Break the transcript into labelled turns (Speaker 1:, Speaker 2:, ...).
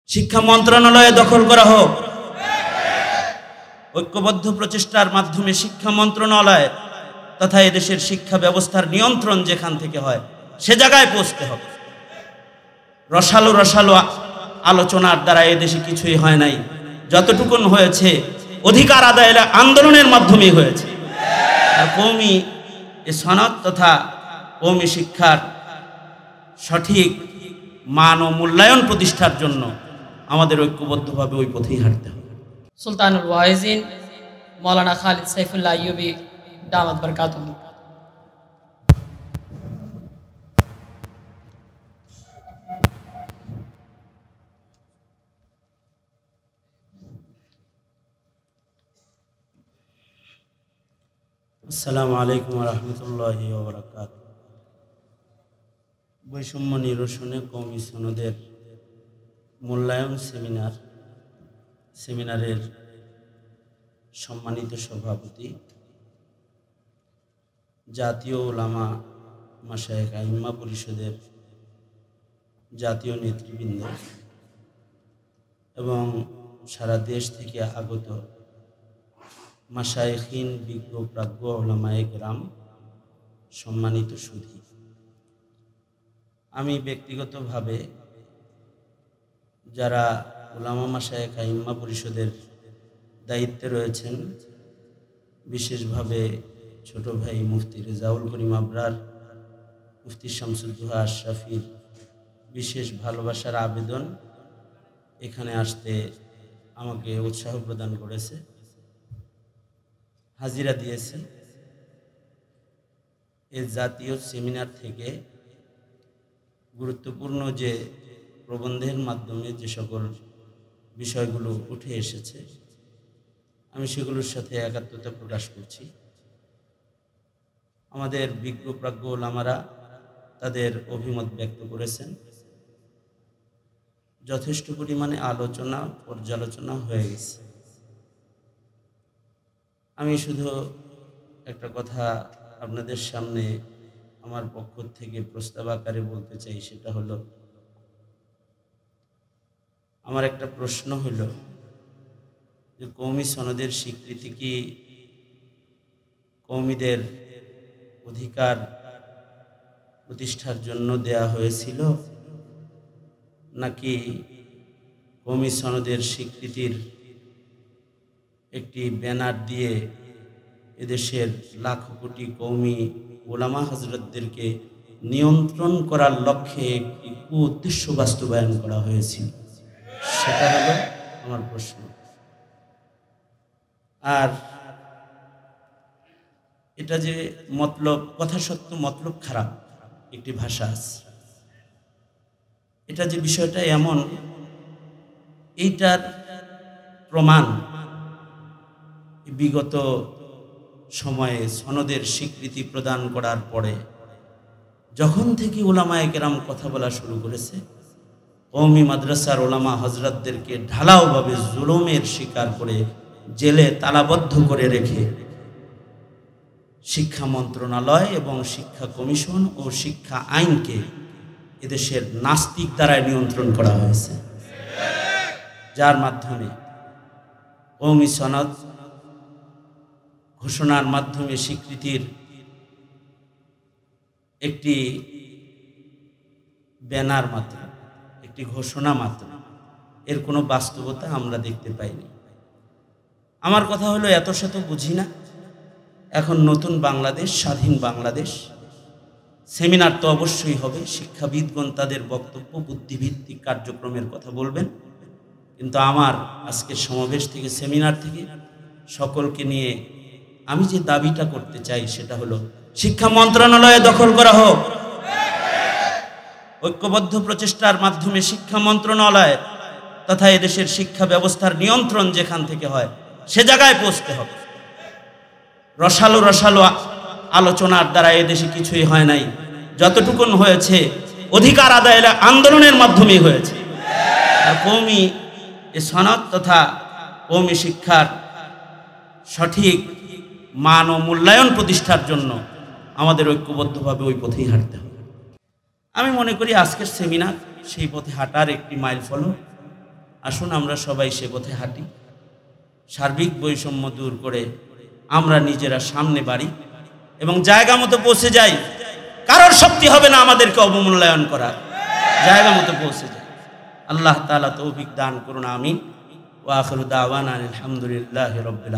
Speaker 1: শিক্ষা মন্ত্রণালয়ে দখল করা হোক। ঐক্যবদ্ধ প্রচেষ্টার মাধ্যমে শিক্ষা মন্ত্রণালয় তথা এদেশের শিক্ষা ব্যবস্থার নিয়ন্ত্রণ যেখান থেকে হয় সে জায়গায় পৌঁছতে হবে। রসালো রসালো আলোচনার দ্বারা এদেশে কিছুই হয় নাই, যতটুকুন হয়েছে অধিকার আদায়ের আন্দোলনের মাধ্যমেই হয়েছে। আর কওমি সনদ তথা কওমি শিক্ষার সঠিক মান ও মূল্যায়ন প্রতিষ্ঠার জন্য আমাদের ঐক্যবদ্ধভাবে ওই পথেই হাঁটতে হবে।
Speaker 2: সুলতানুল ওয়াইজিন মৌলানা খালিদ সাইফুল্লাহ আইয়ুবী দামাত বরকাতুহু।
Speaker 1: আসসালামু আলাইকুম ওয়া রাহমাতুল্লাহি ওয়া বারাকাতুহু। বৈষম্য নিরসনে কওমি সনদের মূল্যায়ন সেমিনারের সম্মানিত সভাপতি, জাতীয় উলামা মাশায়েখ আইম্মা পরিষদের জাতীয় নেতৃবৃন্দ এবং সারা দেশ থেকে আগত মাশায়েখিন, বিজ্ঞ প্রাজ্ঞ উলামায়ে কেরাম, সম্মানিত সুধী, আমি ব্যক্তিগতভাবে যারা উলামা মাশায়েখ আইম্মা পরিষদের দায়িত্বে রয়েছেন, বিশেষভাবে ছোট ভাই মুফতি রেজাউল করিম আবরার, মুফতি শামসুল দুহা আশরাফির বিশেষ ভালোবাসার আবেদন এখানে আসতে আমাকে উৎসাহ প্রদান করেছে, হাজিরা দিয়েছি। এই জাতীয় সেমিনার থেকে গুরুত্বপূর্ণ যে প্রবন্ধের মাধ্যমে যে সকল বিষয়গুলো উঠে এসেছে আমি সেগুলোর সাথে একাত্মতা প্রকাশ করছি। আমাদের বিজ্ঞ প্রাজ্ঞ ওলামারা তাদের অভিমত ব্যক্ত করেছেন, যথেষ্ট পরিমাণে আলোচনা পর্যালোচনা হয়ে গেছে। আমি শুধু একটা কথা আপনাদের সামনে আমার পক্ষ থেকে প্রস্তাব আকারে বলতে চাই, সেটা হলো, আমার একটা প্রশ্ন হলো যে কওমি সনদের স্বীকৃতি কি কওমিদের অধিকার প্রতিষ্ঠার জন্য দেয়া হয়েছিল, নাকি কওমি সনদের স্বীকৃতির একটি ব্যানার দিয়ে এদেশের লাখ কোটি কওমি ওলামা হযরতদেরকে নিয়ন্ত্রণ করার লক্ষ্যে একটি উদ্দেশ্য বাস্তবায়ন করা হয়েছিল? সেটা হলো আমার প্রশ্ন। আর এটা যে মতলব, কথা সত্য মতলব খারাপ একটি ভাষা আছে, এটা যে বিষয়টা এমন, এইটার প্রমাণ বিগত সময়ে সনদের স্বীকৃতি প্রদান করার পরে যখন থেকে উলামায়ে কেরাম কথা বলা শুরু করেছে, কওমি মাদ্রাসার ওলামা হযরতদেরকে ঢালাওভাবে জুলুমের শিকার করে জেলে তালাবদ্ধ করে রেখে শিক্ষা মন্ত্রণালয় এবং শিক্ষা কমিশন ও শিক্ষা আইনকে এদেশের নাস্তিক দ্বারায় নিয়ন্ত্রণ করা হয়েছে, যার মাধ্যমে কওমি সনদ ঘোষণার মাধ্যমে স্বীকৃতির একটি ব্যানার মাত্র, একটি ঘোষণা মাত্র, এর কোনো বাস্তবতা আমরা দেখতে পাইনি। আমার কথা হলো, এত শত বুঝি না, এখন নতুন বাংলাদেশ, স্বাধীন বাংলাদেশ, সেমিনার তো অবশ্যই হবে, শিক্ষাবিদগণ তাদের বক্তব্য বুদ্ধিভিত্তিক কার্যক্রমের কথা বলবেন, কিন্তু আমার আজকের সমাবেশ থেকে, সেমিনার থেকে সকলকে নিয়ে আমি যে দাবিটা করতে চাই সেটা হলো, শিক্ষা মন্ত্রণালয়ে দখল করা হোক। ঐক্যবদ্ধ প্রচেষ্টার মাধ্যমে শিক্ষা মন্ত্রণালয় তথা এদেশের শিক্ষা ব্যবস্থার নিয়ন্ত্রণ যেখান থেকে হয় সে জায়গায় পৌঁছতে হবে। রসালো রসালো আলোচনার দ্বারা এদেশে কিছুই হয় নাই, যতটুকুন হয়েছে অধিকার আদায়ের আন্দোলনের মাধ্যমেই হয়েছে। আর কওমি সনদ তথা কওমি শিক্ষার সঠিক মান ও মূল্যায়ন প্রতিষ্ঠার জন্য আমাদের ঐক্যবদ্ধভাবে ওই পথেই হাঁটতে হবে। আমি মনে করি আজকের সেমিনার সেই পথে হাঁটার একটি মাইল ফলক। আসুন আমরা সবাই সে পথে হাঁটি, সার্বিক বৈষম্য দূর করে আমরা নিজেরা সামনে বাড়ি এবং জায়গা মতো পৌঁছে যাই। কারোর শক্তি হবে না আমাদেরকে অবমূল্যায়ন করার, জায়গা মতো পৌঁছে যাই। আল্লাহ তাআলা তৌফিক দান করুন, আমিন। ওয়া আখিরু দাওয়ানা আলহামদুলিল্লাহি রাব্বিল আলামিন।